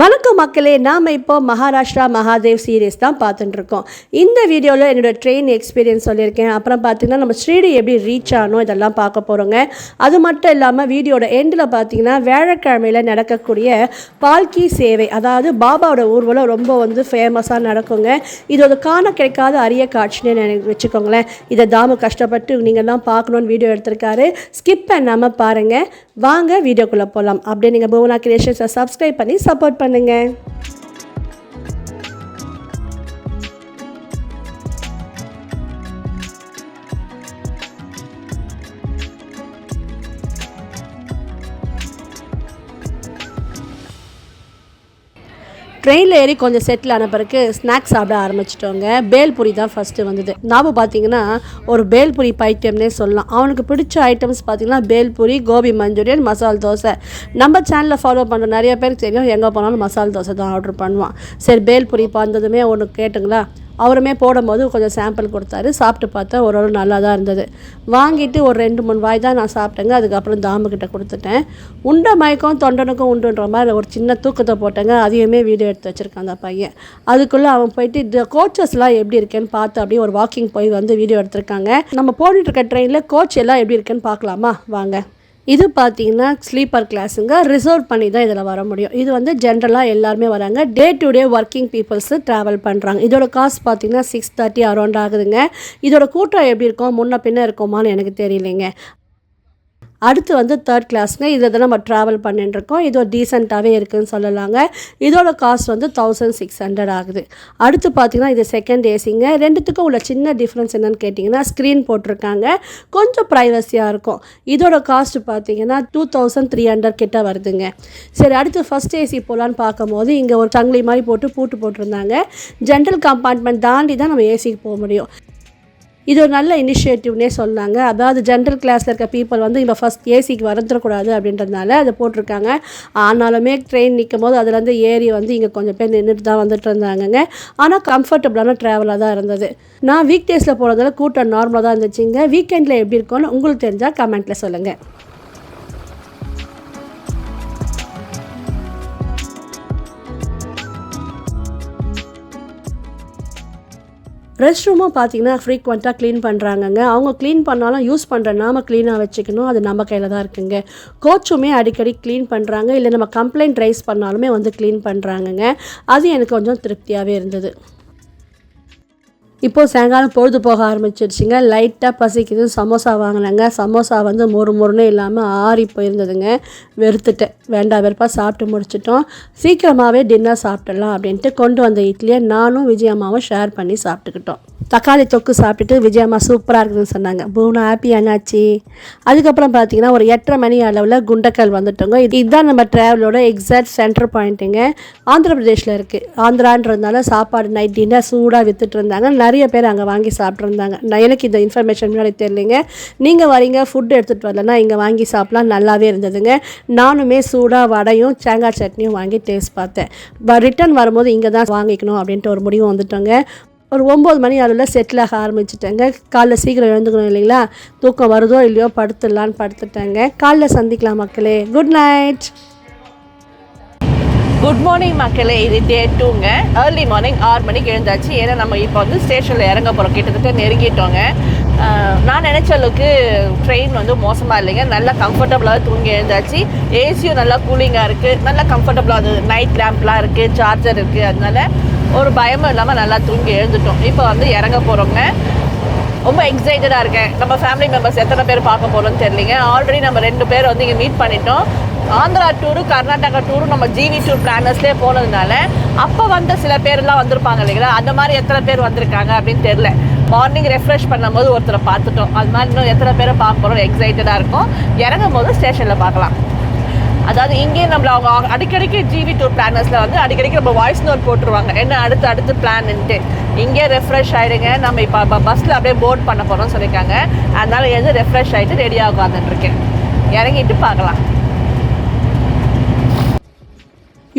வணக்கம் மக்களே, நாம் இப்போ மகாராஷ்டிரா மகாதேவ் சீரீஸ் தான் பார்த்துட்டு இருக்கோம். இந்த வீடியோவில் என்னோடய ட்ரெயின் எக்ஸ்பீரியன்ஸ் சொல்லியிருக்கேன். அப்புறம் பார்த்திங்கன்னா நம்ம ஸ்ரீடி எப்படி ரீச் ஆனோம் இதெல்லாம் பார்க்க போகிறோங்க. அது மட்டும் இல்லாமல் வீடியோட எண்டில் பார்த்திங்கன்னா வியாழக்கிழமையில் நடக்கக்கூடிய பால்கி சேவை, அதாவது பாபாவோட ஊர்வலம் ரொம்ப ஃபேமஸாக நடக்குங்க. இது ஒரு காண கிடைக்காத அரிய காட்சின்னு வச்சுக்கோங்களேன். இதை தாமு கஷ்டப்பட்டு நீங்கள்லாம் பார்க்கணுன்னு வீடியோ எடுத்திருக்காரு. ஸ்கிப் பண்ணாமல் பாருங்கள். வாங்க வீடியோக்குள்ளே போகலாம். அப்படியே நீங்கள் புவனா கிரியேஷன்ஸை சப்ஸ்கிரைப் பண்ணி சப்போர்ட் பண்ணுங்க. ட்ரெயினில் ஏறி கொஞ்சம் செட்டில் ஆன பிறகு ஸ்நாக்ஸ் சாப்பிட ஆரம்பிச்சிட்டோங்க. பேல்புரி தான் ஃபஸ்ட்டு வந்தது. நாம் பார்த்திங்கன்னா ஒரு பேல்புரி பைத்தியம்னே சொல்லலாம். அவனுக்கு பிடிச்ச ஐட்டம்ஸ் பார்த்திங்கன்னா பேல்புரி, கோபி மஞ்சூரியன், மசால் தோசை. நம்ம சேனலில் ஃபாலோ பண்ணுற நிறைய பேருக்கு தெரியும், எங்கே போனாலும் மசால் தோசை தான் ஆர்டர் பண்ணுவான். சரி, பேல்புரி வந்ததுமே ஒன்று கேட்டுங்களா, அவருமே போடும்போது கொஞ்சம் சாம்பிள் கொடுத்தாரு. சாப்பிட்டு பார்த்தா ஒரு நல்லா தான் இருந்தது. வாங்கிட்டு ஒரு 2-3 வாய் தான் நான் சாப்பிட்டேங்க. அதுக்கப்புறம் தாமுக்கிட்ட கொடுத்துட்டேன். உண்ட மயக்கம் தொண்டனுக்கும் உண்டுன்ற மாதிரி ஒரு சின்ன தூக்கத்தை போட்டேங்க. அதையுமே வீடியோ எடுத்து வச்சுருக்கான் அந்த பையன். அதுக்குள்ளே அவன் போயிட்டு இந்த கோச்சஸ்லாம் எப்படி இருக்கேன்னு பார்த்து அப்படியே ஒரு வாக்கிங் போய் வீடியோ எடுத்திருக்காங்க. நம்ம போட்டுட்டு இருக்க ட்ரெயினில் கோச் எல்லாம் எப்படி இருக்குன்னு பார்க்கலாமா வாங்க. இது பார்த்தீங்கன்னா ஸ்லீப்பர் கிளாஸுங்க. ரிசர்வ் பண்ணி தான் இதில் வர முடியும். இது ஜென்ரலாக எல்லாருமே வராங்க. Day to day working peoples travel பண்ணுறாங்க. இதோட காஸ்ட் பார்த்தீங்கன்னா 630 அரௌண்ட் ஆகுதுங்க. இதோட கூட்டம் எப்படி இருக்கும், முன்ன பின்ன இருக்குமான்னு எனக்கு தெரியலைங்க. அடுத்து தேர்ட் கிளாஸுங்க. இதில் தான் நம்ம ட்ராவல் பண்ணிட்டுருக்கோம். இது ஒரு டீசெண்டாகவே இருக்குதுன்னு சொல்லலாங்க. இதோட காஸ்ட் 1600 ஆகுது. அடுத்து பார்த்திங்கன்னா இது செகண்ட் ஏசிங்க. ரெண்டுத்துக்கும் உள்ள சின்ன டிஃப்ரென்ஸ் என்னென்னு கேட்டிங்கன்னா ஸ்க்ரீன் போட்டிருக்காங்க. கொஞ்சம் ப்ரைவசியாக இருக்கும். இதோட காஸ்ட் பார்த்திங்கன்னா 2300 கிட்ட வருதுங்க. சரி, அடுத்து ஃபஸ்ட் ஏசி போகலான்னு பார்க்கும்போது இங்கே ஒரு சங்கிலி மாதிரி பூட்டு போட்டிருந்தாங்க. ஜென்ரல் கம்பார்ட்மெண்ட் தாண்டி தான் நம்ம ஏசிக்கு போக முடியும். இது ஒரு நல்ல இனிஷியேட்டிவ்னே சொன்னாங்க. அதாவது ஜென்ரல் கிளாஸில் இருக்க பீப்புள் இங்கே ஃபஸ்ட் ஏசிக்கு வந்துடக்கூடாது அப்படின்றதுனால அதை போட்டிருக்காங்க. ஆனாலுமே ட்ரெயின் நிற்கும் போது அதுலேருந்து ஏறி இங்கே கொஞ்சம் பேர் நின்றுட்டு தான் வந்துட்டு இருந்தாங்கங்க. ஆனால் கம்ஃபர்டபுளான ட்ராவலாக தான் இருந்தது. நான் வீக் டேஸில் போகிறதால கூட்டம் நார்மலாக தான் இருந்துச்சுங்க. வீக்கெண்டில் எப்படி இருக்கும்னு உங்களுக்கு தெரிஞ்சால் கமெண்ட்டில் சொல்லுங்கள். ரெஸ்ட் ரூமும் பார்த்தீங்கன்னா ஃப்ரீக்வெண்ட்டாக க்ளீன் பண்ணுறாங்கங்க. அவங்க க்ளீன் பண்ணாலும் யூஸ் பண்ணுற நாம க்ளீனாக வச்சுக்கணும். அது நம்ம கையில் தான் இருக்குங்க. கோச்சுமே அடிக்கடி க்ளீன் பண்ணுறாங்க. இல்லை நம்ம கம்ப்ளைண்ட் ரைஸ் பண்ணாலுமே க்ளீன் பண்ணுறாங்கங்க. அது எனக்கு கொஞ்சம் திருப்தியாகவே இருந்தது. இப்போது சாயங்காலம் பொழுது போக ஆரம்பிச்சிடுச்சிங்க. லைட்டாக பசிக்குது. சமோசா வாங்கினாங்க. சமோசா மொறுன்னு இல்லாமல் ஆறி போயிருந்ததுங்க. வெறுத்துட்டேன். வேண்டாம் வெறுப்பாக சாப்பிட்டு முடிச்சிட்டோம். சீக்கிரமாகவே டின்னர் சாப்பிடலாம் அப்படின்ட்டு கொண்டு வந்த இட்லியை நானும் விஜயம்மாவும் ஷேர் பண்ணி சாப்பிட்டுக்கிட்டோம். தக்காளி தொக்கு சாப்பிட்டுட்டு விஜயம்மா சூப்பராக இருக்குதுன்னு சொன்னாங்க. பூனா ஹாப்பி என்னாச்சு. அதுக்கப்புறம் பார்த்தீங்கன்னா ஒரு 8:30 மணி அளவில் குண்டக்கல் வந்துட்டோங்க. இதுதான் நம்ம ட்ராவலோட எக்ஸாக்ட் சென்டர் பாயிண்ட்டுங்க. ஆந்திர பிரதேஷில் இருக்குது. ஆந்திரான்றதுனால சாப்பாடு நைட் டின்னர் சூடாக விற்றுட்டு இருந்தாங்க. நிறைய பேர் அங்கே வாங்கி சாப்பிட்ருந்தாங்க. எனக்கு இந்த இன்ஃபர்மேஷன் முன்னாடி தெரியலைங்க. நீங்கள் வரீங்க ஃபுட் எடுத்துகிட்டு வரலன்னா இங்கே வாங்கி சாப்பிட்லாம். நல்லாவே இருந்ததுங்க. நானுமே சூடாக வடையும் தேங்காய் சட்னியும் வாங்கி டேஸ்ட் பார்த்தேன். ரிட்டன் வரும்போது இங்கே தான் வாங்கிக்கணும் அப்படின்ட்டு ஒரு முடிவு வந்துட்டோங்க. ஒரு 9 மணி அளவில் செட்டில் ஆக ஆரம்பிச்சிட்டேங்க. காலைல சீக்கிரம் எழுந்துக்கணும் இல்லைங்களா. தூக்கம் வருதோ இல்லையோ படுத்துடலான்னு படுத்துட்டேங்க. காலைல சந்திக்கலாம் மக்களே. Good night. குட் மார்னிங் மக்களே. இது டே 2ங்க. ஏர்லி மார்னிங் 6 மணிக்கு எழுந்தாச்சு. ஏன்னா நம்ம இப்போ ஸ்டேஷனில் இறங்க போகிறோம். கிட்டத்தட்ட நெருங்கிட்டோங்க. நான் நினச்ச அளவுக்கு ட்ரெயின் மோசமாக இல்லைங்க. நல்லா கம்ஃபர்டபுளாக தூங்கி எழுந்தாச்சு. ஏசியும் நல்லா கூலிங்காக இருக்குது. நல்லா கம்ஃபர்டபுளாக அது நைட் லேம்ப்லாம் இருக்குது, சார்ஜர் இருக்குது. அதனால ஒரு பயமும் இல்லாமல் நல்லா தூங்கி எழுந்துட்டோம். இப்போ இறங்க போகிறோங்க. ரொம்ப எக்ஸைட்டடாக இருக்கேன். நம்ம ஃபேமிலி மெம்பர்ஸ் எத்தனை பேர் பார்க்க போகிறோன்னு தெரியலிங்க. ஆல்ரெடி நம்ம 2 பேர் இங்கே மீட் பண்ணிட்டோம். ஆந்திரா டூரு, கர்நாடகா டூரும் நம்ம ஜிவி டூர் பிளானர்ஸ்லேயே போனதுனால அப்போ சில பேர்லாம் வந்திருப்பாங்க இல்லைங்களா. அந்த மாதிரி எத்தனை பேர் வந்திருக்காங்க அப்படின்னு தெரில. மார்னிங் ரெஃப்ரெஷ் பண்ணும்போது ஒருத்தரை பார்த்துட்டோம். அது மாதிரி இன்னும் எத்தனை பேரை பார்க்க போகிறோம் எக்ஸைட்டடாக இருக்கும். இறங்கும் போது ஸ்டேஷனில் பார்க்கலாம். அதாவது இங்கே நம்மள அவங்க அடிக்கடிக்கு ஜிவி டூர் பிளானர்ஸில் அடிக்கடிக்கு நம்ம வாய்ஸ் நோட் போட்டுருவாங்க. என்ன அடுத்து பிளான்ட்டு. இங்கே ரெஃப்ரெஷ் ஆகிடுங்க. நம்ம இப்போ பஸ்ஸில் அப்படியே போர்ட் பண்ண போகிறோம்னு சொல்லியிருக்காங்க. அதனால் ரெஃப்ரெஷ் ஆகிட்டு ரெடியாக உட்காந்துட்டுருக்கேன். இறங்கிட்டு பார்க்கலாம்.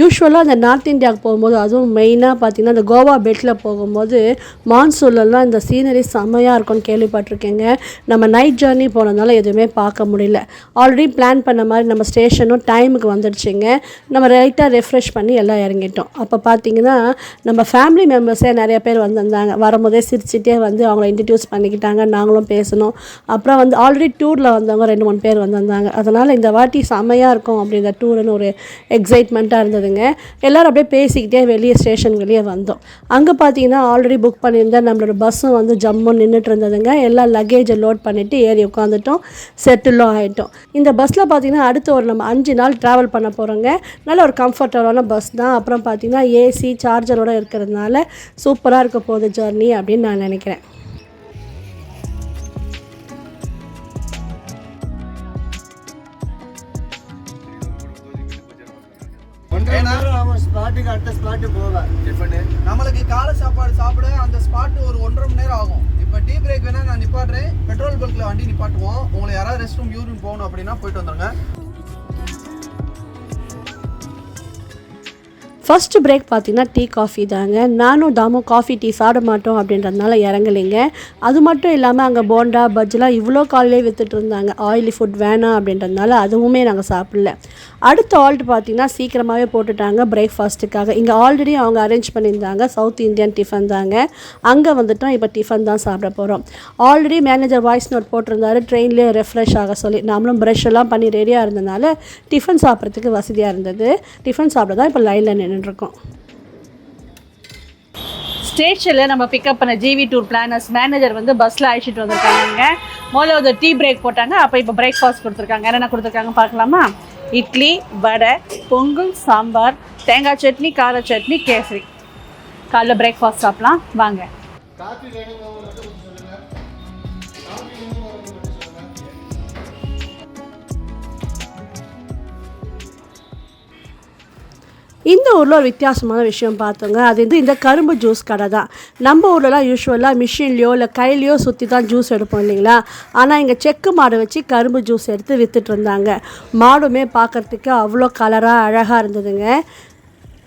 யூஸ்வலாக அந்த நார்த் இந்தியாவுக்கு போகும்போது அதுவும் மெயினாக பார்த்திங்கன்னா அந்த கோவா பெல்ட்டில் போகும்போது மான்சூன்லலாம் இந்த சீனரி செம்மையாக இருக்கும்னு கேள்விப்பட்டிருக்கேங்க. நம்ம நைட் ஜர்னி போனதுனால எதுவுமே பார்க்க முடியல. ஆல்ரெடி பிளான் பண்ண மாதிரி நம்ம ஸ்டேஷனும் டைமுக்கு வந்துடுச்சுங்க. நம்ம ரைட்டாக ரெஃப்ரெஷ் பண்ணி எல்லாம் இறங்கிட்டோம். அப்போ பார்த்திங்கன்னா நம்ம ஃபேமிலி மெம்பர்ஸே நிறைய பேர் வந்திருந்தாங்க. வரும்போதே சிரிச்சிட்டே வந்து அவங்கள இன்ட்ரடியூஸ் பண்ணிக்கிட்டாங்க. நாங்களும் பேசணும். அப்புறம் வந்து ஆல்ரெடி டூரில் வந்தவங்க 2-3 பேர் வந்திருந்தாங்க. அதனால் இந்த வாட்டி செம்மையாக இருக்கும் அப்படின்ற டூருன்னு ஒரு எக்ஸைட்மெண்ட்டாக இருந்ததுங்க. எல்லோரும் அப்படியே பேசிக்கிட்டே வெளியே ஸ்டேஷன் வெளியே வந்தோம். அங்கே பார்த்தீங்கன்னா ஆல்ரெடி புக் பண்ணியிருந்தேன் நம்மளோட பஸ்ஸும் வந்து ஜம்முன்னு நின்றுட்டு இருந்ததுங்க. எல்லா லக்கேஜை லோட் பண்ணிவிட்டு ஏறி உட்காந்துட்டோம், செட்டிலும் ஆகிட்டோம். இந்த பஸ்ஸில் பார்த்தீங்கன்னா அடுத்து ஒரு நம்ம 5 நாள் ட்ராவல் பண்ண போகிறோங்க. நல்ல ஒரு கம்ஃபர்டபுளான பஸ் தான். அப்புறம் பார்த்தீங்கன்னா ஏசி சார்ஜரோடு இருக்கிறதுனால சூப்பராக இருக்க போகுது ஜர்னி அப்படின்னு நான் நினைக்கிறேன். நம்மளுக்கு காலை சாப்பாடு சாப்பிட அந்த ஸ்பாட் ஒரு 1.5 மணி நேரம் ஆகும். இப்போ டீ பிரேக் வேணா நான் நிப்பாட்டுறேன். பெட்ரோல் பங்க்ல வண்டி நிப்பாட்டுவோம். உங்களை யாராவது ரெஸ்ட் ரூம் யூரின் போகணும் அப்படின்னா போயிட்டு வந்துருங்க. ஃபஸ்ட்டு பிரேக் பார்த்திங்கன்னா டீ காஃபி தாங்க. நானும் தாமும் காஃபி டீ சாப்பிட மாட்டோம் அப்படின்றதுனால இறங்கலைங்க. அது மட்டும் இல்லாமல் அங்கே போண்டா பஜ்ஜிலாம் இவ்வளோ காலையிலே விற்றுட்டு இருந்தாங்க. ஆயிலி ஃபுட் வேணாம் அப்படின்றதுனால அதுவுமே நாங்கள் சாப்பிடல. அடுத்த ஆல்ட் பார்த்திங்கன்னா சீக்கிரமாகவே போட்டுட்டாங்க பிரேக்ஃபாஸ்ட்டுக்காக. இங்கே ஆல்ரெடி அவங்க அரேஞ்ச் பண்ணியிருந்தாங்க சவுத் இந்தியன் டிஃபன் தாங்க. அங்கே வந்துட்டோம். இப்போ டிஃபன் தான் சாப்பிட போகிறோம். ஆல்ரெடி மேனேஜர் வாய்ஸ் நோட் போட்டிருந்தாரு ட்ரெயின்லேயே ரெஃப்ரெஷ் ஆக சொல்லி. நாமளும் ப்ரஷ் எல்லாம் பண்ணி ரெடியாக இருந்ததுனால டிஃபன் சாப்பிட்றதுக்கு வசதியாக இருந்தது. டிஃபன் சாப்பிட தான் இப்போ லைனில் நின்றுட்டுருக்கோம். ஸ்டேஷனில் நம்ம பிக்கப் பண்ண ஜிவி டூர் பிளானர்ஸ் மேனேஜர் வந்து பஸ்ஸில் அழைச்சிட்டு வந்திருக்காங்க. முதல்ல ஒரு டீ பிரேக் போட்டாங்க. அப்போ இப்போ பிரேக்ஃபாஸ்ட் கொடுத்துருக்காங்க. என்னென்ன கொடுத்துருக்காங்க பார்க்கலாமா? இட்லி, வடை, பொங்கல், சாம்பார், தேங்காய் சட்னி, கார சட்னி, கேசரி. காலைல பிரேக்ஃபாஸ்ட் சாப்பிட்லாம் வாங்க. இந்த ஊரில் ஒரு வித்தியாசமான விஷயம் பார்த்தோங்க. அது வந்து இந்த கரும்பு ஜூஸ் கடை தான். நம்ம ஊர்லலாம் யூஸ்வலாக மிஷின்லையோ இல்லை கையிலையோ சுற்றி தான் ஜூஸ் எடுப்போம் இல்லைங்களா. ஆனால் இங்கே செக்கு மாடு வச்சு கரும்பு ஜூஸ் எடுத்து விற்றுட்டு இருந்தாங்க. மாடுமே பார்க்குறதுக்கு அவ்வளோ கலராக அழகாக இருந்ததுங்க.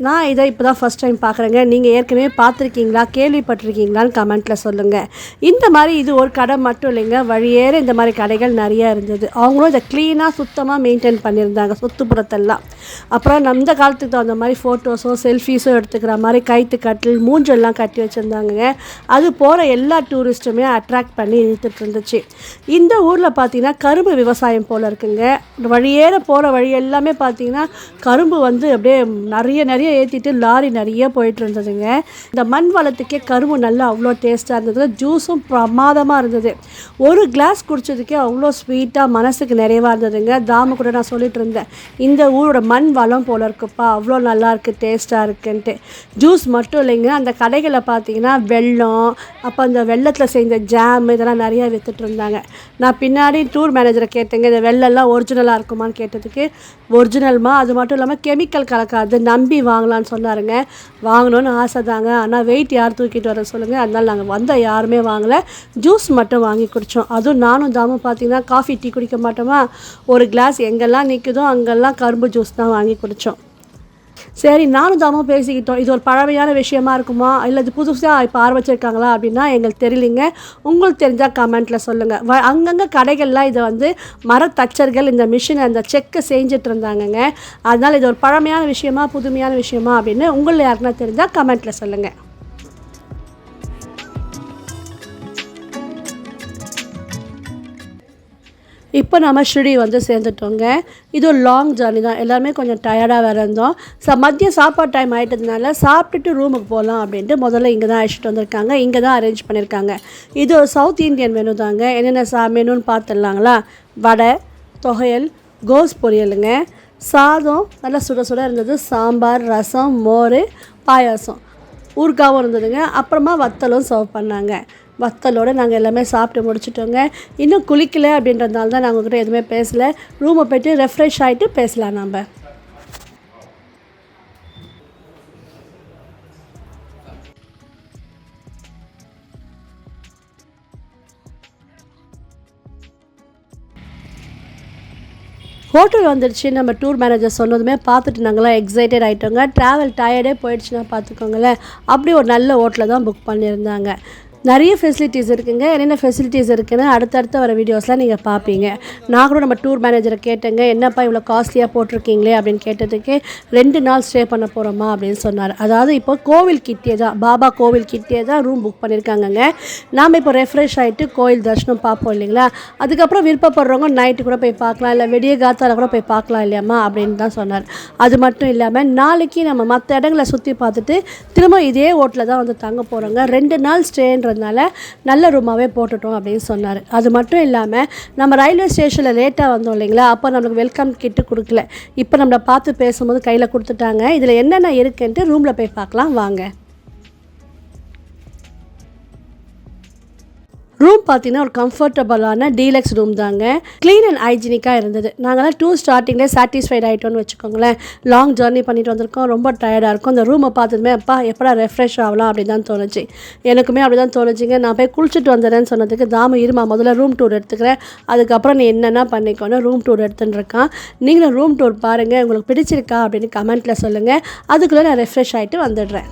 நான் இதை இப்போ தான் ஃபஸ்ட் டைம் பார்க்குறேங்க. நீங்கள் ஏற்கனவே பார்த்துருக்கீங்களா, கேள்விப்பட்டிருக்கீங்களான்னு கமெண்ட்டில் சொல்லுங்கள். இந்த மாதிரி இது ஒரு கடை மட்டும் இல்லைங்க, வழியேற இந்த மாதிரி கடைகள் நிறையா இருந்தது. அவங்களும் இதை க்ளீனாக சுத்தமாக மெயின்டைன் பண்ணியிருந்தாங்க சுற்றுப்புறத்தெல்லாம். அப்புறம் அந்த காலத்துக்கு தகுந்த மாதிரி ஃபோட்டோஸோ செல்ஃபீஸோ எடுத்துக்கிற மாதிரி கைத்து கட்டில் மூஞ்செல்லாம் கட்டி வச்சுருந்தாங்க. அது போகிற எல்லா டூரிஸ்ட்டுமே அட்ராக்ட் பண்ணி இழுத்துட்டு இருந்துச்சு. இந்த ஊரில் பார்த்தீங்கன்னா கரும்பு விவசாயம் போல் இருக்குங்க. வழியேற போகிற வழி எல்லாமே பார்த்தீங்கன்னா கரும்பு வந்து அப்படியே நிறைய ஏற்றிட்டு லாரி நிறைய போயிட்டு இருந்ததுங்க. இந்த மண் வளத்துக்கே கரும்பு நல்லா அவ்வளோ டேஸ்ட்டாக இருந்தது. ஜூஸும் பிரமாதமாக இருந்தது. ஒரு கிளாஸ் குடித்ததுக்கே அவ்வளோ ஸ்வீட்டாக மனசுக்கு நிறைவாக இருந்ததுங்க. தாமு கூட நான் சொல்லிட்டு இருந்தேன், இந்த ஊரோட மண் வளம் போல் இருக்குப்பா, அவ்வளோ நல்லாயிருக்கு, டேஸ்ட்டாக இருக்குன்ட்டு. ஜூஸ் மட்டும் இல்லைங்க, அந்த கடைகளில் பார்த்தீங்கன்னா வெல்லம், அப்போ அந்த வெள்ளத்தில் செய்த ஜாம் இதெல்லாம் நிறையா விற்றுட்டு இருந்தாங்க. நான் பின்னாடி டூர் மேனேஜரை கேட்டேங்க, இந்த வெள்ளம்லாம் ஒரிஜினலாக இருக்குமான்னு கேட்டதுக்கு ஒரிஜினல்மா, அது மட்டும் இல்லாமல் கெமிக்கல் கலக்காது, நம்பி வாங்கலான்னு சொன்னாருங்க. வாங்கணும்னு ஆசை தாங்க, ஆனால் வெயிட் யார் தூக்கிட்டு வர சொல்லுங்கள். அதனால் நாங்கள் வந்த யாருமே வாங்கலை, ஜூஸ் மட்டும் வாங்கி குடித்தோம். அதுவும் நானும் தாமும் பார்த்தீங்கன்னா காஃபி டீ குடிக்க மாட்டோமா, ஒரு கிளாஸ் எங்கெல்லாம் நிற்குதோ அங்கெல்லாம் கரும்பு ஜூஸ் தான் வாங்கி குடித்தோம். சரி, நானும் தாமும் பேசிக்கிட்டோம். இது ஒரு பழமையான விஷயமா இருக்குமா, இல்லை இது புதுசாக இப்போ ஆரம்பிச்சிருக்காங்களா அப்படின்னா எங்களுக்கு தெரியலிங்க. உங்களுக்கு தெரிஞ்சால் கமெண்ட்டில் சொல்லுங்கள். அங்கங்கே கடைகள்லாம் இதை வந்து மரத்தச்சர்கள் இந்த மிஷினை அந்த செக்கை செஞ்சுட்டு இருந்தாங்கங்க. அதனால் இது ஒரு பழமையான விஷயமா புதுமையான விஷயமா அப்படின்னு உங்களில் யாருக்குன்னா தெரிஞ்சால் கமெண்ட்டில் சொல்லுங்கள். இப்போ நம்ம ஷிரடி வந்து சேர்ந்துட்டோங்க. இது ஒரு லாங் ஜர்னி தான். எல்லாருமே கொஞ்சம் டயர்டாக வேறு இருந்தோம். மதியம் சாப்பாடு டைம் ஆகிட்டதுனால சாப்பிட்டுட்டு ரூமுக்கு போகலாம் அப்படின்ட்டு முதல்ல இங்கே தான் அழைச்சிட்டு வந்திருக்காங்க. இங்கே தான் அரேஞ்ச் பண்ணியிருக்காங்க. இது ஒரு சவுத் இந்தியன் மெனு தாங்க. என்னென்ன மெனுன்னு பார்த்துடலாங்களா? வடை, தொகையல், கோஸ் பொரியலுங்க, சாதம் நல்லா சுட சுட இருந்தது, சாம்பார், ரசம், மோர், பாயாசம், ஊறுகாவும் இருந்ததுங்க. அப்புறமா வத்தலும் சர்வ் பண்ணாங்க. வத்தலோடு நாங்கள் எல்லாமே சாப்பிட்டு முடிச்சிட்டோங்க. இன்னும் குளிக்கலை அப்படின்றதுனால தான் நாங்கள் கிட்ட எதுவுமே பேசலை. ரூமை போய்ட்டு ரெஃப்ரெஷ் ஆகிட்டு பேசலாம் நம்ம. ஹோட்டல் வந்துடுச்சு. நம்ம டூர் மேனேஜர் சொன்னதுமே பார்த்துட்டு நாங்களாம் எக்ஸைட்டட் ஆகிட்டோங்க. ட்ராவல் டயர்டே போயிடுச்சுன்னா பார்த்துக்கோங்களேன். அப்படி ஒரு நல்ல ஹோட்டலில் தான் புக் பண்ணியிருந்தாங்க. நிறைய ஃபெசிலிட்டிஸ் இருக்குங்க. என்னென்ன ஃபெசிலிட்டிஸ் இருக்குன்னு அடுத்தடுத்த வர வீடியோஸ்லாம் நீங்கள் பார்ப்பீங்க. நான் கூட நம்ம டூர் மேனேஜரை கேட்டேங்க, என்னப்பா இவ்வளோ காஸ்ட்லியாக போட்டிருக்கீங்களே அப்படின்னு கேட்டதுக்கு 2 நாள் ஸ்டே பண்ண போகிறோமா அப்படின்னு சொன்னார். அதாவது இப்போ கோவில் கிட்டே தான், பாபா கோவில் கிட்டே தான் ரூம் புக் பண்ணியிருக்காங்கங்க. நாம் இப்போ ரெஃப்ரெஷ் ஆகிட்டு கோயில் தரிசனம் பார்ப்போம் இல்லைங்களா, அதுக்கப்புறம் விருப்பப்படுறவங்க நைட்டு கூட போய் பார்க்கலாம், இல்லை விடிய காத்தால கூட போய் பார்க்கலாம் இல்லையாம்மா அப்படின்னு தான் சொன்னார். அது மட்டும் இல்லாமல் நாளைக்கு நம்ம மற்ற இடங்களை சுற்றி பார்த்துட்டு திரும்ப இதே ஹோட்டலில் தான் வந்து தங்க போகிறோங்க. 2 நாள் ஸ்டேன்ற நல்ல ரூமாகவே போட்டுட்டோம் அப்படின்னு சொன்னார். அது மட்டும் இல்லாமல் நம்ம ரயில்வே ஸ்டேஷனில் லேட்டாக வந்தோம் இல்லைங்களா, அப்போ நம்மளுக்கு வெல்கம் கிட்டு கொடுக்கல. இப்போ நம்மளை பார்த்து பேசும்போது கையில் கொடுத்துட்டாங்க. இதில் என்னென்ன இருக்குன்ட்டு ரூமில் போய் பார்க்கலாம் வாங்க. ரூம் பார்த்தீங்கன்னா ஒரு கம்ஃபர்டபுளான டீலக்ஸ் ரூம் தாங்க. க்ளீன் அண்ட் ஹைஜீனிக்காக இருந்தது. நாங்களாம் டூர் ஸ்டார்டிங்லேயே சாட்டிஸ்ஃபைட் ஆகிட்டோன்னு வச்சுக்கோங்களேன். லாங் ஜர்னி பண்ணிட்டு வந்திருக்கோம், ரொம்ப டயர்டாக இருக்கும். அந்த ரூமை பார்த்ததுமே அப்பா எப்படா ரெஃப்ரெஷ் ஆகலாம் அப்படி தான் தோணுச்சு. எனக்குமே அப்படி தான் தோணுச்சுங்க. நான் போய் குளிச்சுட்டு வந்துடுறேன்னு சொன்னதுக்கு தாம இருமா முதல்ல ரூம் டூர் எடுத்துக்கிறேன், அதுக்கப்புறம் நீ என்னென்னா பண்ணிக்கோன்னு ரூம் டூர் எடுத்துன்னு இருக்கான். நீங்களும் ரூம் டூர் பாருங்கள், உங்களுக்கு பிடிச்சிருக்கா அப்படின்னு கமெண்ட்டில் சொல்லுங்கள். அதுக்குள்ளே நான் ரெஃப்ரெஷ் ஆகிட்டு வந்துடுறேன்.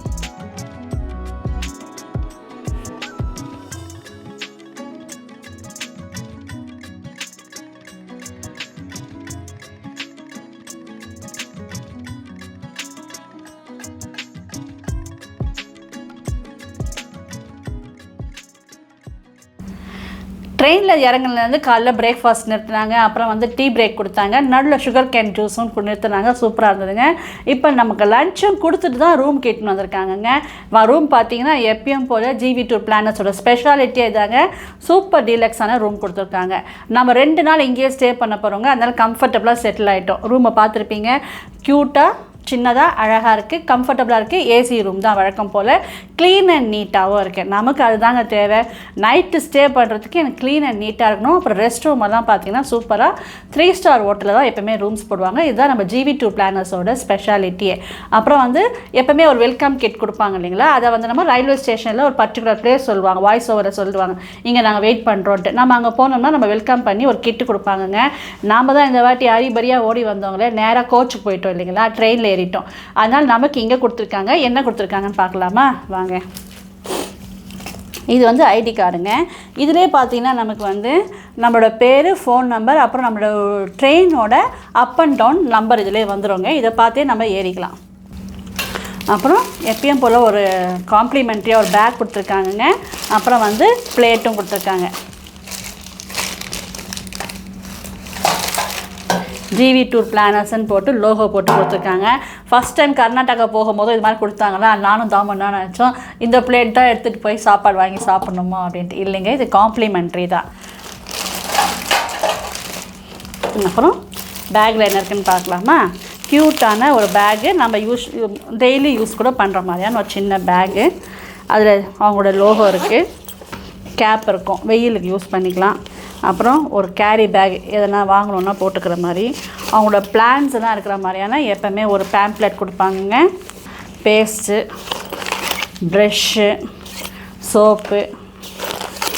ட்ரெயினில் இறங்குனதுலேருந்து காலைல பிரேக்ஃபாஸ்ட் நிறுத்தினாங்க, அப்புறம் வந்து டீ பிரேக் கொடுத்தாங்க, நடுவில் சுகர் கேன் ஜூஸும் நிறுத்தினாங்க. சூப்பராக இருந்ததுங்க. இப்போ நமக்கு லஞ்சும் கொடுத்துட்டு தான் ரூம் கேட்டுன்னு வந்திருக்காங்கங்க. ரூம் பார்த்தீங்கன்னா எப்பயும் போல் ஜிவி டூர் பிளானர்ஸோட ஸ்பெஷாலிட்டியே இதாங்க. சூப்பர் டீலக்ஸான ரூம் கொடுத்துருக்காங்க. நம்ம 2 நாள் இங்கேயே ஸ்டே பண்ண போகிறோங்க, அதனால் கம்ஃபர்டபுளாக செட்டில் ஆகிட்டோம். ரூமை பார்த்துருப்பீங்க, க்யூட்டாக சின்னதாக அழகாக இருக்குது, கம்ஃபர்டபுளாக இருக்குது. ஏசி ரூம் தான் வழக்கம் போல். க்ளீன் அண்ட் நீட்டாகவும் இருக்குது. நமக்கு அதுதாங்க தேவை. நைட்டு ஸ்டே பண்ணுறதுக்கு எனக்கு க்ளீன் அண்ட் நீட்டாக இருக்கணும். அப்புறம் ரெஸ்ட் ரூம் எல்லாம் பார்த்தீங்கன்னா சூப்பராக 3 ஸ்டார் ஹோட்டலில் தான் எப்போவுமே ரூம்ஸ் போடுவாங்க. இதுதான் நம்ம ஜிவி டூர் பிளானர்ஸோட ஸ்பெஷாலிட்டியே. அப்புறம் வந்து எப்போவுமே ஒரு வெல்கம் கிட் கொடுப்பாங்க இல்லைங்களா, அதை வந்து நம்ம ரயில்வே ஸ்டேஷனில் ஒரு பர்டிகுலர் பிளேஸ் சொல்லுவாங்க, வாய்ஸ் ஓவரில் சொல்லுவாங்க, இங்கே நாங்கள் வெயிட் பண்ணுறோன்ட்டு. நம்ம அங்கே போனோம்னா நம்ம வெல்கம் பண்ணி ஒரு கிட்டு கொடுப்பாங்கங்க. நாம் தான் இந்த வாட்டி அரிபரியாக ஓடி வந்தவங்களே நேராக கோச்சுக்கு போயிட்டோம் இல்லைங்களா, ட்ரெயினில் ஏறிட்டோம். அதனால் நமக்கு இங்கே கொடுத்துருக்காங்க. என்ன கொடுத்துருக்காங்கன்னு பார்க்கலாமா வாங்க. இது வந்து ஐடி கார்டுங்க. இதிலே பார்த்தீங்கன்னா நமக்கு வந்து நம்மளோட பேர், ஃபோன் நம்பர், அப்புறம் நம்மளோட ட்ரெயினோட அப் அண்ட் டவுன் நம்பர் இதிலே வந்துடுங்க. இதை பார்த்தே நம்ம ஏறிக்கலாம். அப்புறம் எப்பயும் போல் ஒரு காம்ப்ளிமெண்ட்ரியாக ஒரு பேக் கொடுத்துருக்காங்கங்க. அப்புறம் வந்து பிளேட்டும் கொடுத்துருக்காங்க. ஜிவி டூர் பிளானர்ஸ்ன்னு போட்டு லோகோ போட்டு கொடுத்துருக்காங்க. ஃபஸ்ட் டைம் கர்நாடகா போகும்போது இது மாதிரி கொடுத்தாங்களா, நானும் தாமன்னா நினச்சோம் இந்த பிளேட் தான் எடுத்துகிட்டு போய் சாப்பாடு வாங்கி சாப்பிட்ணுமா அப்படின்ட்டு. இல்லைங்க, இது காம்ப்ளிமெண்ட்ரி தான். அப்புறம் பேக்கில் என்ன இருக்குன்னு பார்க்கலாமா. க்யூட்டான ஒரு பேகு, நம்ம டெய்லி யூஸ் கூட பண்ணுற மாதிரியான ஒரு சின்ன பேகு. அதில் அவங்களோட லோகோ இருக்குது, கேப் இருக்கும், வெயிலுக்கு யூஸ் பண்ணிக்கலாம். அப்புறம் ஒரு கேரி பேக் எதனா வாங்கணுன்னா போட்டுக்கிற மாதிரி, அவங்களோட பிளான்ஸ் எல்லாம் இருக்கிற மாதிரியான எப்போவுமே ஒரு பேம்ப்ளெட் கொடுப்பாங்க. பேஸ்ட்டு, ப்ரெஷ்ஷு, சோப்பு,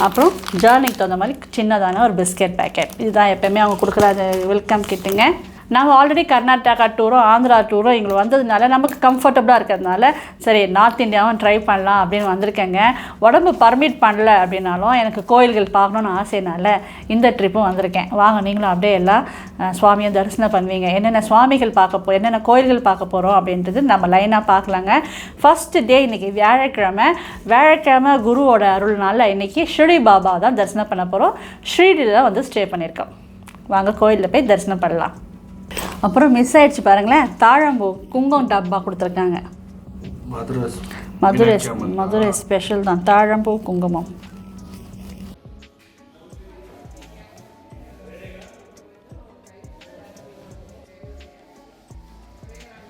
அப்புறம் ஜர்னிக்கு தகுந்த மாதிரி சின்னதான ஒரு பிஸ்கெட் பேக்கெட். இதுதான் எப்போவுமே அவங்க கொடுக்குற வெல்கம் கிட்டுங்க. நாங்கள் ஆல்ரெடி கர்நாடகா டூரும் ஆந்திரா டூரும் எங்களுக்கு வந்ததுனால நமக்கு கம்ஃபர்டபுளாக இருக்கிறதுனால சரி நார்த் இந்தியாவும் ட்ரை பண்ணலாம் அப்படின்னு வந்திருக்கேங்க. உடம்பு பர்மிட் பண்ணல அப்படின்னாலும் எனக்கு கோயில்கள் பார்க்கணுன்னு ஆசைனால இந்த ட்ரிப்பும் வந்திருக்கேன். வாங்க நீங்களும் அப்படியே எல்லாம் சுவாமியை தரிசனம் பண்ணுவீங்க. என்னென்ன சுவாமிகள் என்னென்ன கோயில்கள் பார்க்க போகிறோம் அப்படின்றது நம்ம லைனாக பார்க்கலாங்க. ஃபஸ்ட்டு டே இன்றைக்கி வியாழக்கிழமை குருவோட அருள்னால இன்றைக்கி ஷிரடி பாபா தான் தரிசனம் பண்ண போகிறோம். ஷிரடியில் தான் வந்து ஸ்டே பண்ணியிருக்கோம். வாங்க கோயிலில் போய் தரிசனம் பண்ணலாம். அப்புறம் மிஸ் ஆயிடுச்சு பாருங்களேன், தாழம்பூ குங்குமம் டப்பா கொடுத்துருக்காங்க. மதுரை ஸ்பெஷல் தான் தாழம்பூ குங்குமம்.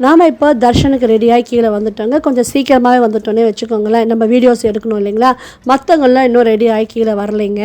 நாம் இப்போ தர்ஷனுக்கு ரெடியாகி கீழே வந்துட்டோங்க. கொஞ்சம் சீக்கிரமாகவே வந்துட்டோன்னே வச்சுக்கோங்களேன். நம்ம வீடியோஸ் எடுக்கணும் இல்லைங்களா, மற்றவங்களாம் இன்னும் ரெடியாகி கீழே வரலைங்க.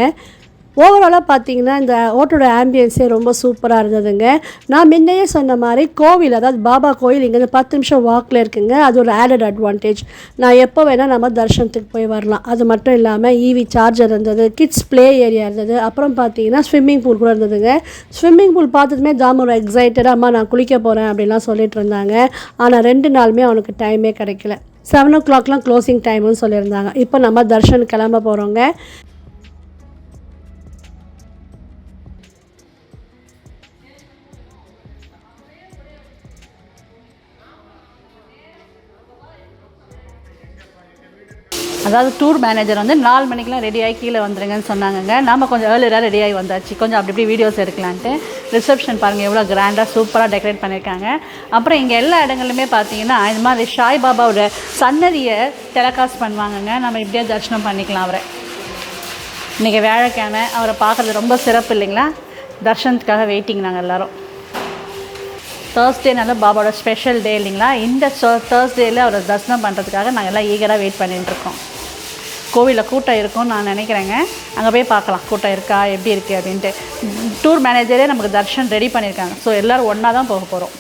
ஓவராலாக பார்த்தீங்கன்னா இந்த ஹோட்டலோட ஆம்பியன்ஸே ரொம்ப சூப்பராக இருந்ததுங்க. நான் முன்னையே சொன்ன மாதிரி கோவில், அதாவது பாபா கோவில் இங்கேருந்து 10 நிமிஷம் வாக்கில் இருக்குங்க. அது ஒரு ஆடட் அட்வான்டேஜ். நான் எப்போ வேணால் நம்ம தர்ஷனத்துக்கு போய் வரலாம். அது மட்டும் இல்லாமல் ஈவி சார்ஜர் இருந்தது, கிட்ஸ் ப்ளே ஏரியா இருந்தது, அப்புறம் பார்த்தீங்கன்னா ஸ்விம்மிங் பூல் கூட இருந்ததுங்க. ஸ்விம்மிங் பூல் பார்த்ததுமே தாம் ஒரு எக்ஸைட்டடாக அம்மா நான் குளிக்க போகிறேன் அப்படின்லாம் சொல்லிட்டு இருந்தாங்க. ஆனால் 2 நாளுமே அவனுக்கு டைமே கிடைக்கல. 7 o'clockலாம் க்ளோசிங் டைம்னு சொல்லியிருந்தாங்க. இப்போ நம்ம தர்ஷன் கிளம்ப போகிறோங்க. அதாவது டூர் மேனேஜர் வந்து 4 மணிக்கெலாம் ரெடியாகி கீழே வந்துடுங்கன்னு சொன்னாங்கங்க. நம்ம கொஞ்சம் ஏர்லியராக ரெடியாகி வந்தாச்சு, கொஞ்சம் அப்படி இப்படி வீடியோஸ் எடுக்கலான்ட்டு. ரிசப்ஷன் பாருங்கள் எவ்வளோ கிராண்டாக சூப்பராக டெக்கரேட் பண்ணியிருக்காங்க. அப்புறம் இங்கே எல்லா இடங்களுமே பார்த்தீங்கன்னா இந்த மாதிரி சாய் பாபாவோட சன்னதியை டெலகாஸ்ட் பண்ணுவாங்கங்க. நம்ம இப்படியே தரிசனம் பண்ணிக்கலாம் அவரை. இன்றைக்கி வியாழக்கிழமை, அவரை பார்க்குறது ரொம்ப சிறப்பு இல்லைங்களா? தர்ஷனத்துக்காக வெயிட்டிங் நாங்கள் எல்லோரும். தேர்ஸ்டேனால பாபாவோட ஸ்பெஷல் டே இல்லைங்களா? இந்த தேர்ஸ்டேயில் அவரை தரிசனம் பண்ணுறதுக்காக நாங்கள் எல்லாம் ஈகராக வெயிட் பண்ணிட்டுருக்கோம். கோவிலில் கூட்டம் இருக்கும்னு நான் நினைக்கிறேங்க. அங்கே போய் பார்க்கலாம் கூட்டம் இருக்கா, எப்படி இருக்குது அப்படின்ட்டு. டூர் மேனேஜரே நமக்கு தர்ஷன் ரெடி பண்ணியிருக்காங்க. ஸோ எல்லோரும் ஒன்றா தான் போக போகிறோம்.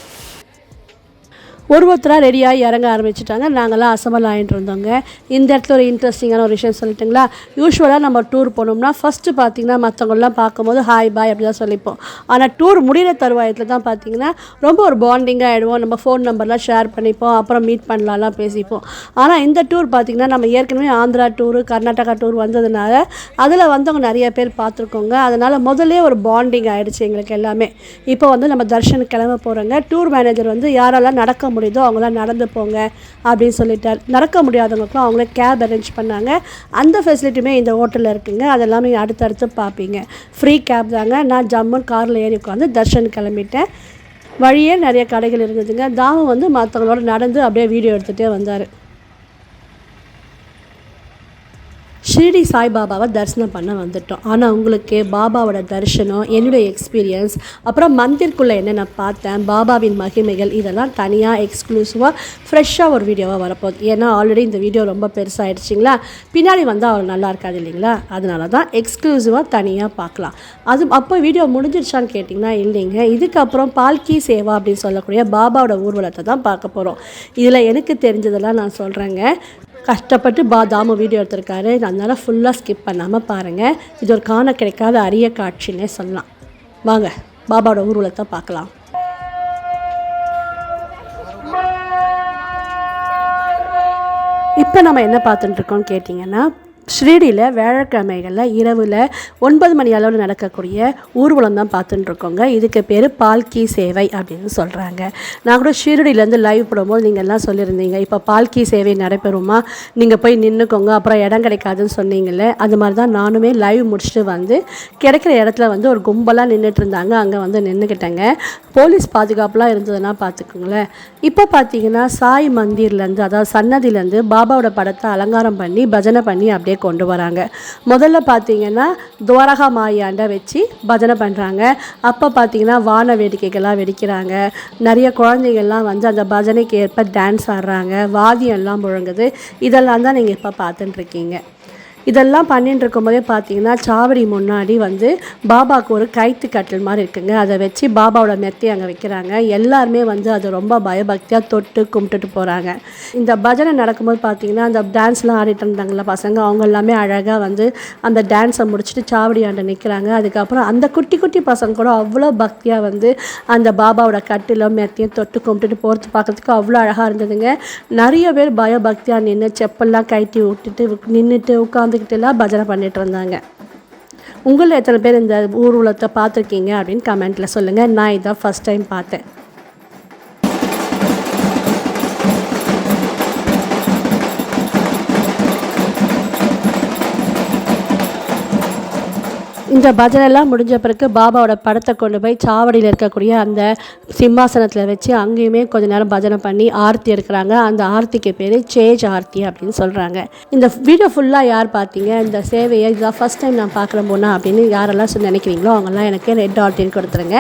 ஒருத்தராக ரெடியாகி இறங்க ஆரம்பிச்சிட்டாங்க. நாங்கள்லாம் அசம்பல் ஆகிட்டு இருந்தோங்க. இந்த இடத்துல ஒரு இன்ட்ரெஸ்டிங்கான ஒரு விஷயம் சொல்லிட்டுங்களா? யூஸ்வலாக நம்ம டூர் போனோம்னா ஃபஸ்ட்டு பார்த்திங்கன்னா மற்றவங்களாம் பார்க்கும்போது ஹாய் பாய் அப்படி தான் சொல்லிப்போம். ஆனால் டூர் முடிகிற தருவாயத்தில் தான் பார்த்திங்கன்னா ரொம்ப ஒரு பாண்டிங்காக ஆகிடுவோம். நம்ம ஃபோன் நம்பர்லாம் ஷேர் பண்ணிப்போம், அப்புறம் மீட் பண்ணலாம்லாம் பேசிப்போம். ஆனால் இந்த டூர் பார்த்திங்கன்னா நம்ம ஏற்கனவே ஆந்திரா டூரு, கர்நாடகா டூர் வந்ததுனால அதில் வந்தவங்க நிறைய பேர் பார்த்துருக்கோங்க. அதனால் முதல்ல ஒரு பாண்டிங் ஆகிடுச்சு எங்களுக்கு எல்லாமே. இப்போ வந்து நம்ம தர்ஷனுக்கு கிளம்ப போகிறோங்க. டூர் மேனேஜர் வந்து யாரெல்லாம் நடக்க முடியுதோ அவங்களாம் நடந்து போங்க அப்படின்னு சொல்லிட்டார். நடக்க முடியாதவங்களுக்குலாம் அவங்களே கேப் அரேஞ்ச் பண்ணாங்க. அந்த ஃபெசிலிட்டியுமே இந்த ஹோட்டலில் இருக்குங்க. அதெல்லாம் நீங்கள் அடுத்தடுத்து பார்ப்பீங்க. ஃப்ரீ கேப் தாங்க. நான் ஜம்முன்னு காரில் ஏறி உட்காந்து தர்ஷன் கிளம்பிட்டேன். வழியே நிறைய கடைகள் இருந்ததுங்க. தாமு வந்து மற்றவங்களோட நடந்து அப்படியே வீடியோ எடுத்துகிட்டே வந்தார். ஷிரடி சாய்பாபாவை தரிசனம் பண்ண வந்துட்டோம். ஆனால் உங்களுக்கு பாபாவோட தரிசனம், என்னுடைய எக்ஸ்பீரியன்ஸ், அப்புறம் மந்திர்க்குள்ளே என்ன நான் பார்த்தேன், பாபாவின் மகிமைகள், இதெல்லாம் தனியாக எக்ஸ்க்ளூசிவாக ஃப்ரெஷ்ஷாக ஒரு வீடியோவாக வரப்போகுது. ஏன்னா ஆல்ரெடி இந்த வீடியோ ரொம்ப பெருசாகிடுச்சிங்களா, பின்னாடி வந்தால் அவ்வளோ நல்லா இருக்காது இல்லைங்களா? அதனால தான் எக்ஸ்க்ளூசிவாக தனியாக பார்க்கலாம். அது அப்போ வீடியோ முடிஞ்சிடுச்சான்னு கேட்டிங்கன்னா இல்லைங்க. இதுக்கப்புறம் பால்கி சேவா அப்படின்னு சொல்லக்கூடிய பாபாவோட ஊர்வலத்தை தான் பார்க்க போகிறோம். இதில் எனக்கு தெரிஞ்சதெல்லாம் நான் சொல்கிறேங்க. கஷ்டப்பட்டு தாமு வீடியோ எடுத்திருக்காரு. அதனால் ஃபுல்லாக ஸ்கிப் பண்ணாமல் பாருங்கள். இது ஒரு காண கிடைக்காத அரிய காட்சின்னே சொல்லலாம். வாங்க பாபாவோட ஊர்வலத்தை பார்க்கலாம். இப்போ நம்ம என்ன பார்த்துட்டுருக்கோம்னு கேட்டிங்கன்னா, ஷிரடியில் வியாழக்கிழமைகளில் இரவில் 9 மணி அளவில் நடக்கக்கூடிய ஊர்வலம் தான் பார்த்துட்டுருக்கோங்க. இதுக்கு பேர் பால்கி சேவை அப்படின்னு சொல்கிறாங்க. நான் கூட ஷிரடியிலேருந்து லைவ் போடும்போது நீங்கள் எல்லாம் சொல்லியிருந்தீங்க, இப்போ பால்கி சேவை நடைபெறுமா, நீங்கள் போய் நின்றுக்கோங்க, அப்புறம் இடம் கிடைக்காதுன்னு சொன்னீங்களே. அது மாதிரி தான் நானுமே லைவ் முடிச்சுட்டு வந்து கிடைக்கிற இடத்துல வந்து ஒரு கும்பலாக நின்றுட்டு இருந்தாங்க. அங்கே வந்து நின்றுக்கிட்டேங்க. போலீஸ் பாதுகாப்புலாம் இருந்ததுன்னா பார்த்துக்கோங்களேன். இப்போ பார்த்தீங்கன்னா சாய் மந்திர்லேருந்து, அதாவது சன்னதியிலேருந்து பாபாவோட படத்தை அலங்காரம் பண்ணி பஜனை பண்ணி அப்படியே கொண்டு வராங்க. முதல்ல பார்த்தீங்கன்னா துவாரகா மாயாண்ட வச்சு பஜனை பண்ணுறாங்க. அப்போ பார்த்தீங்கன்னா வான வேடிக்கைகள்லாம் வெடிக்கிறாங்க. நிறைய குழந்தைகள்லாம் வந்து அந்த பஜனைக்கு ஏற்ப டான்ஸ் ஆடுறாங்க. வாத்தியம்லாம் முழங்குது. இதெல்லாம் தான் நீங்கள் இப்போ பார்த்துட்டுருக்கீங்க. இதெல்லாம் பண்ணிட்டு இருக்கும்போதே பார்த்தீங்கன்னா சாவடி முன்னாடி வந்து பாபாவுக்கு ஒரு கைத்து கட்டில் மாதிரி இருக்குங்க. அதை வச்சு பாபாவோட மெத்தை அங்கே வைக்கிறாங்க. எல்லாருமே வந்து அது ரொம்ப பயபக்தியாக தொட்டு கும்பிட்டுட்டு போகிறாங்க. இந்த பஜனை நடக்கும்போது பார்த்தீங்கன்னா அந்த டான்ஸ்லாம் ஆடிட்டு இருந்தாங்களா பசங்க, அவங்க எல்லாமே அழகாக வந்து அந்த டான்ஸை முடிச்சுட்டு சாவடி ஆண்ட நிற்கிறாங்க. அதுக்கப்புறம் அந்த குட்டி குட்டி பசங்க கூட அவ்வளோ பக்தியாக வந்து அந்த பாபாவோட கட்டிலும் மெத்தையும் தொட்டு கும்பிட்டுட்டு போகிறது பார்க்குறதுக்கு அவ்வளோ அழகாக இருந்ததுங்க. நிறைய பேர் பயபக்தியாக நின்று செப்பல்லாம் கைட்டி விட்டுட்டு நின்றுட்டு உட்காந்துக்கிட்டுலாம் பஜனை பண்ணிட்டு இருந்தாங்க. உங்களில் எத்தனை பேர் இந்த ஊர்வலத்தை பார்த்துருக்கீங்க அப்படின்னு கமெண்ட்டில் சொல்லுங்கள். நான் இதான் ஃபஸ்ட் டைம் பார்த்தேன். இந்த பஜனைலாம் முடிஞ்ச பிறகு பாபாவோட படத்தை கொண்டு போய் சாவடியில் இருக்கக்கூடிய அந்த சிம்மாசனத்தில் வச்சு அங்கேயுமே கொஞ்ச நேரம் பஜனை பண்ணி ஆர்த்தி எடுக்கிறாங்க. அந்த ஆர்த்திக்கு பேர் சேஜ் ஆர்த்தி அப்படின்னு சொல்கிறாங்க. இந்த வீடியோ ஃபுல்லாக யார் பார்த்தீங்க, இந்த சேவையை இதான் ஃபஸ்ட் டைம் நான் பார்க்குறேன் போனா அப்படின்னு யாரெல்லாம் நினைக்கிறீங்களோ அவங்கெல்லாம் எனக்கு ரெட் ஆர்ட்டின்னு கொடுத்துருங்க.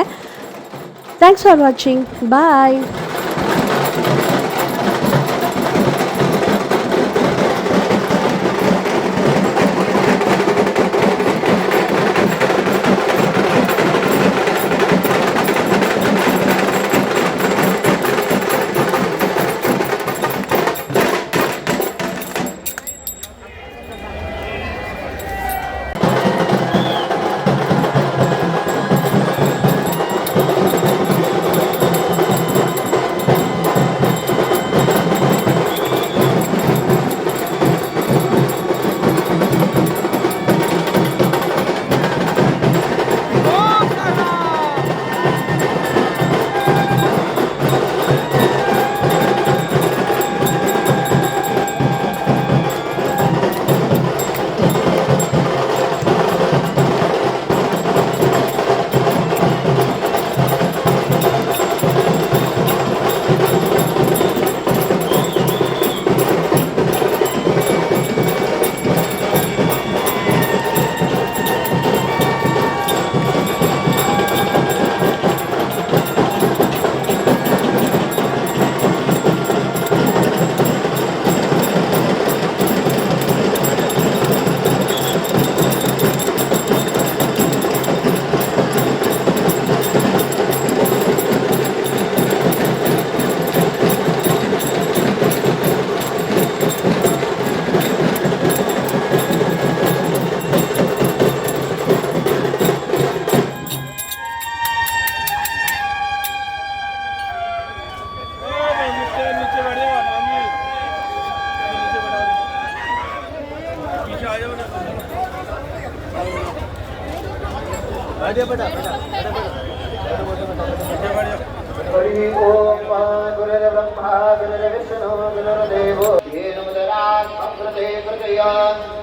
தேங்க்ஸ் ஃபார் வாட்சிங். பாய். हरि ओम गुरुर्ब्रह्मा गुरुर्विष्णु गुरुर्देवो येनोदरात् अमृते कृतया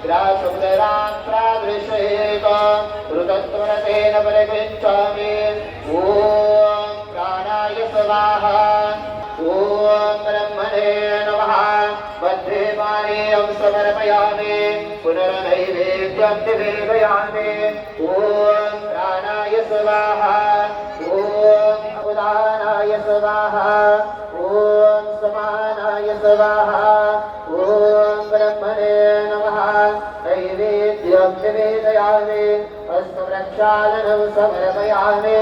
ग्रासोदरात् प्रादृशेत ऋतत्वरतेन परिगच्छामि ओम प्राणाय स्वाहा ओम ब्रह्मणे नमः वज्रेपाणीयं समर्पयामि पुनर्नैवेद्यं निवेदयामि ओम प्राणाय स्वाहा ओम उदानाय स्वाहा ओम समानाय स्वाहा ओम ब्रह्मणे नमः नैवेद्यं निवेदयामि हस्तप्रक्षालनं समर्पयामि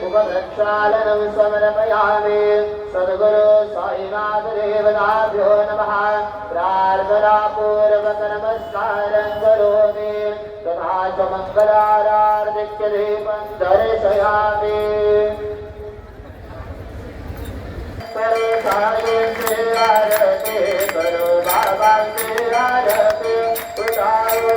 मुखप्रक्षालनं समर्पयामि सद्गुरु साईनाथ देवताभ्यो नमः प्रार्थनापूर्वक नमस्कारं करोमि तथा च मङ्गलारार्दिक्य दीपं दर्शयामि करो साई से आरती करो बाबा से आरती उठाओ